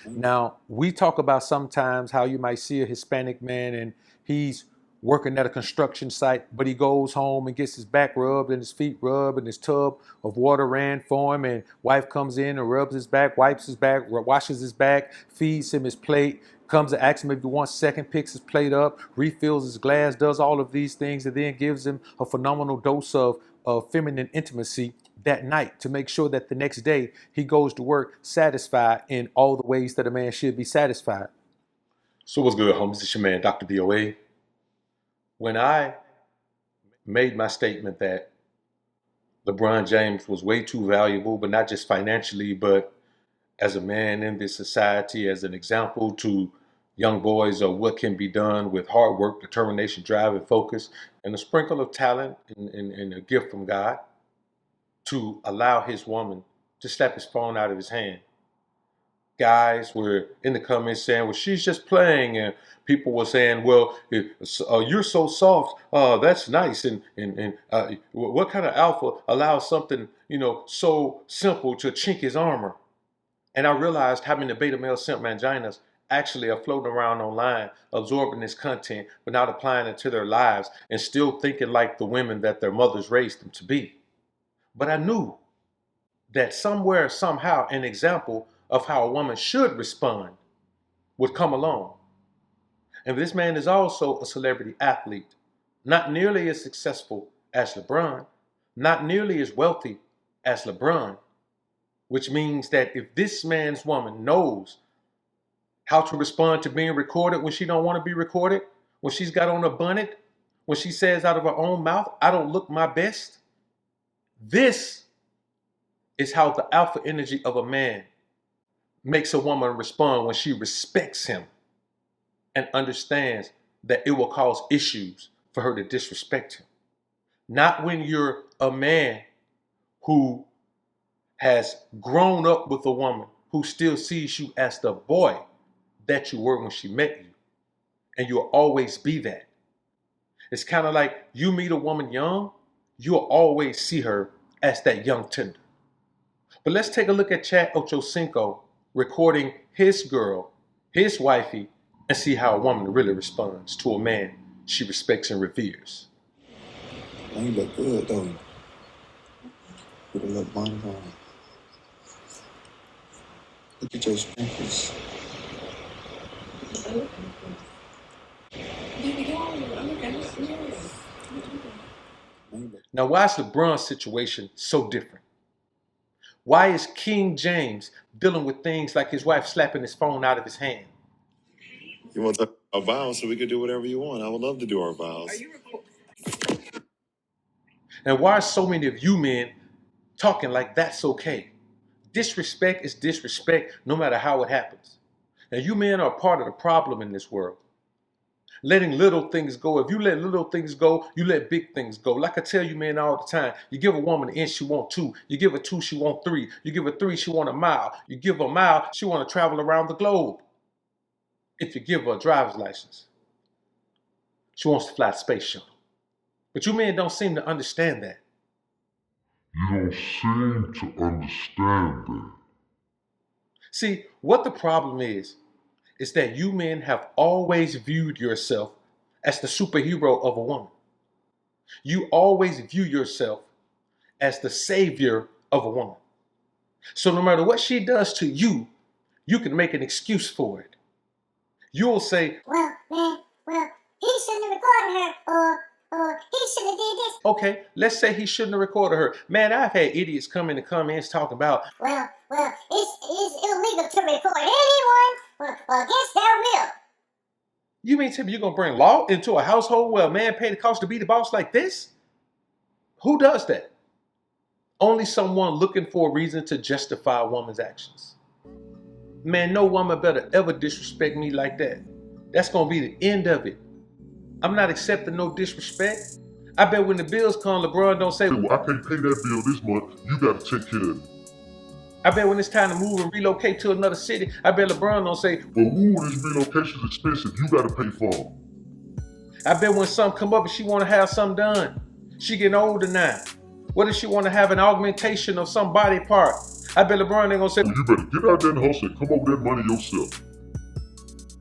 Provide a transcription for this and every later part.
Now, we talk about sometimes how you might see a Hispanic man and he's working at a construction site, but he goes home and gets his back rubbed and his feet rubbed and his tub of water ran for him, and wife comes in and rubs his back, wipes his back, washes his back, feeds him his plate, comes to ask him if he wants second, picks his plate up, refills his glass, does all of these things, and then gives him a phenomenal dose of feminine intimacy that night to make sure that the next day he goes to work satisfied in all the ways that a man should be satisfied. So what's good, homies? It's your man, Dr. BOA. When I made my statement that LeBron James was way too valuable, but not just financially, but as a man in this society, as an example to young boys of what can be done with hard work, determination, drive, and focus, and a sprinkle of talent and a gift from God, to allow his woman to slap his phone out of his hand. Guys were in the comments saying, well, she's just playing. And people were saying, well, you're so soft. That's nice. And what kind of alpha allows something, so simple to chink his armor? And I realized how many beta male simp manginas actually are floating around online, absorbing this content, but not applying it to their lives and still thinking like the women that their mothers raised them to be. But I knew that somewhere, somehow, an example of how a woman should respond would come along. And this man is also a celebrity athlete, not nearly as successful as LeBron, not nearly as wealthy as LeBron, which means that if this man's woman knows how to respond to being recorded when she don't want to be recorded, when she's got on a bonnet, when she says out of her own mouth, I don't look my best, this is how the alpha energy of a man makes a woman respond when she respects him and understands that it will cause issues for her to disrespect him. Not when you're a man who has grown up with a woman who still sees you as the boy that you were when she met you, and you'll always be that. It's kind of like you meet a woman young, you'll always see her as that young tender. But let's take a look at Chad OCHOCINCO recording his girl, his wifey, and see how a woman really responds to a man she respects and reveres. Man, you look good, don't you? With a little bonnet on. Look at your sprinkles. Now, why is LeBron's situation so different? Why is King James dealing with things like his wife slapping his phone out of his hand? You want to talk about vows so we can do whatever you want. I would love to do our vows. And why are so many of you men talking like that's okay? Disrespect is disrespect no matter how it happens. And you men are part of the problem in this world. Letting little things go. If you let little things go, you let big things go. Like I tell you, man, all the time, you give a woman an inch, she want 2. You give her 2, she want 3. You give her 3, she want a mile. You give her a mile, she want to travel around the globe. If you give her a driver's license, she wants to fly the space shuttle. But you men don't seem to understand that. You don't seem to understand that. See, what the problem is that you men have always viewed yourself as the superhero of a woman. You always view yourself as the savior of a woman. So no matter what she does to you, you can make an excuse for it. You'll say, well, he shouldn't have recorded her, or he should have did this. Okay, let's say he shouldn't have recorded her. Man, I've had idiots come in the comments talking about, well, it's illegal to record anyone against their will. You mean tell me you're going to bring law into a household where a man paid the cost to be the boss like this? Who does that? Only someone looking for a reason to justify a woman's actions. Man, no woman better ever disrespect me like that. That's going to be the end of it. I'm not accepting no disrespect. I bet when the bills come, LeBron don't say, well, I can't pay that bill this month. You got to take care of it. I bet when it's time to move and relocate to another city, I bet LeBron don't say, well, this relocation's expensive. You got to pay for it. I bet when something come up and she want to have something done, she getting older now. What if she want to have an augmentation of some body part? I bet LeBron ain't gonna say, You better get out there and hustle and come up with that money yourself.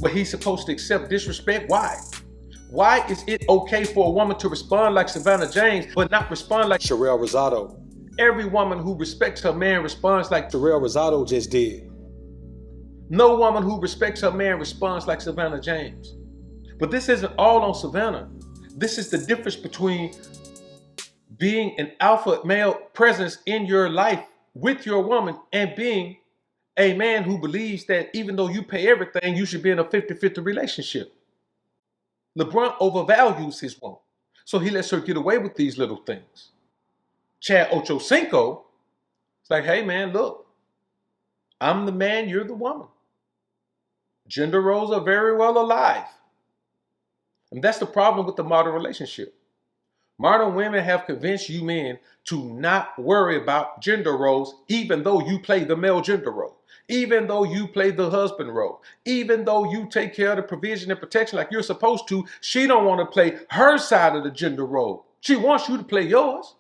but he's supposed to accept disrespect. Why? Why is it okay for a woman to respond like Savannah James, but not respond like Sherelle Rosado? Every woman who respects her man responds like Sherelle Rosado just did. No woman who respects her man responds like Savannah James. But this isn't all on Savannah. This is the difference between being an alpha male presence in your life with your woman and being a man who believes that even though you pay everything, you should be in a 50-50 relationship. LeBron overvalues his woman, so he lets her get away with these little things. Chad OCHOCINCO is like, hey man, look, I'm the man, you're the woman. Gender roles are very well alive. And that's the problem with the modern relationship. Modern women have convinced you men to not worry about gender roles, even though you play the male gender role, even though you play the husband role, even though you take care of the provision and protection like you're supposed to. She don't want to play her side of the gender role. She wants you to play yours.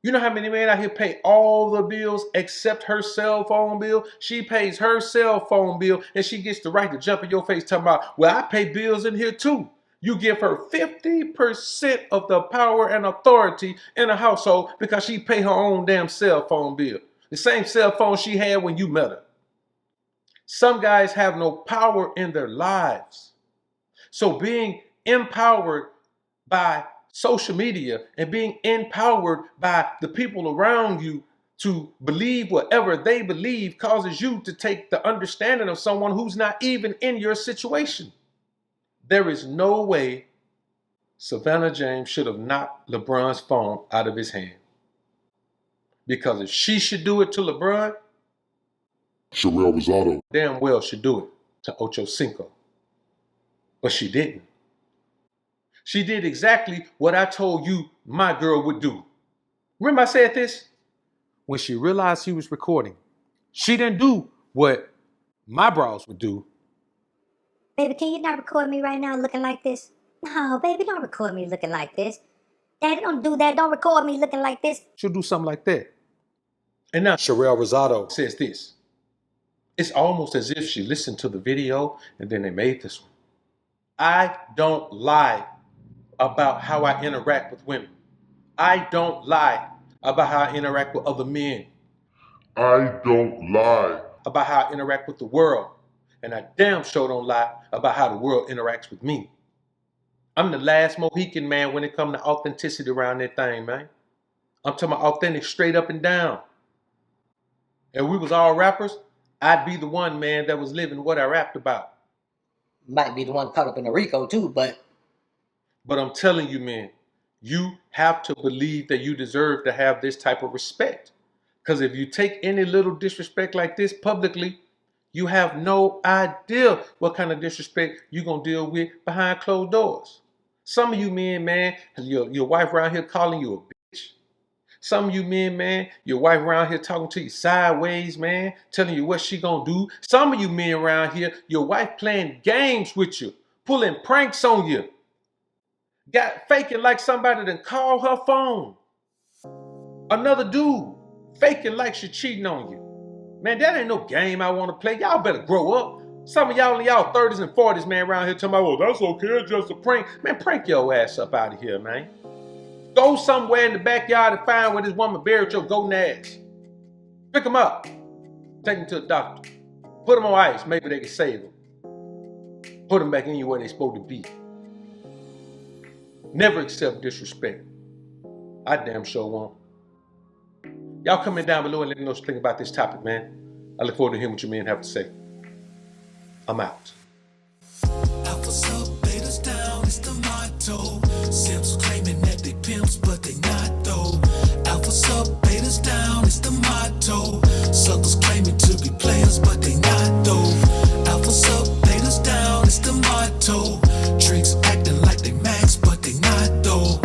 You know how many men out here pay all the bills except her cell phone bill? She pays her cell phone bill and she gets the right to jump in your face talking about, well, I pay bills in here too. You give her 50% of the power and authority in a household because she pay her own damn cell phone bill. The same cell phone she had when you met her. Some guys have no power in their lives. So being empowered by social media and being empowered by the people around you to believe whatever they believe causes you to take the understanding of someone who's not even in your situation. There is no way Savannah James should have knocked LeBron's phone out of his hand. Because if she should do it to LeBron, Sherelle Rosado damn well should do it to OCHOCINCO. But she didn't. She did exactly what I told you my girl would do. Remember I said this? When she realized he was recording, she didn't do what my bros would do. Baby, can you not record me right now looking like this? No, baby, don't record me looking like this. Daddy, don't do that. Don't record me looking like this. She'll do something like that. And now Sherelle Rosado says this. It's almost as if she listened to the video and then they made this one. I don't lie about how I interact with women. I don't lie about how I interact with other men. I don't lie About how I interact with the world. And I damn sure don't lie about how the world interacts with me. I'm the last Mohican man when it comes to authenticity around that thing, man. I'm talking about authentic straight up and down. If we was all rappers, I'd be the one, man, that was living what I rapped about. Might be the one caught up in a RICO too, but I'm telling you, man, you have to believe that you deserve to have this type of respect. Because if you take any little disrespect like this publicly, you have no idea what kind of disrespect you're going to deal with behind closed doors. Some of you men, man, your wife around here calling you a bitch. Some of you men, man, your wife around here talking to you sideways, man, telling you what she going to do. Some of you men around here, your wife playing games with you, pulling pranks on you. Got faking like somebody done called her phone. Another dude faking like she cheating on you. Man, that ain't no game I want to play. Y'all better grow up. Some of y'all in y'all 30s and 40s, man, around here talking about, well, that's okay, it's just a prank. Man, prank your ass up out of here, man. Go somewhere in the backyard and find where this woman buried your golden ass. Pick them up. Take them to the doctor. Put them on ice. Maybe they can save them. Put them back in you where they're supposed to be. Never accept disrespect. I damn sure won't. Y'all comment down below and let me know what you think about this topic, man. I look forward to hearing what you men have to say. I'm out. Alphas up, betas down, it's the motto. Simps claiming that they pimps, but they not though. Alphas up, betas down, it's the motto. Suckers claiming to be players, but they not though. Alphas up, betas down, it's the motto. Tricks acting like they max, but they not though.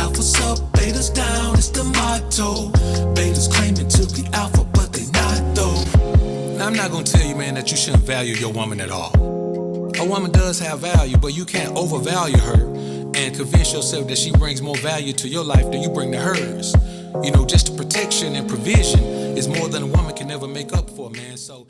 Alphas up, betas down, it's the motto. Betas claiming to be alpha, but they not though. Now, I'm not gonna tell you, man, that you shouldn't value your woman at all. A woman does have value, but you can't overvalue her and convince yourself that she brings more value to your life than you bring to hers. You know, just the protection and provision is more than a woman can ever make up for, man. So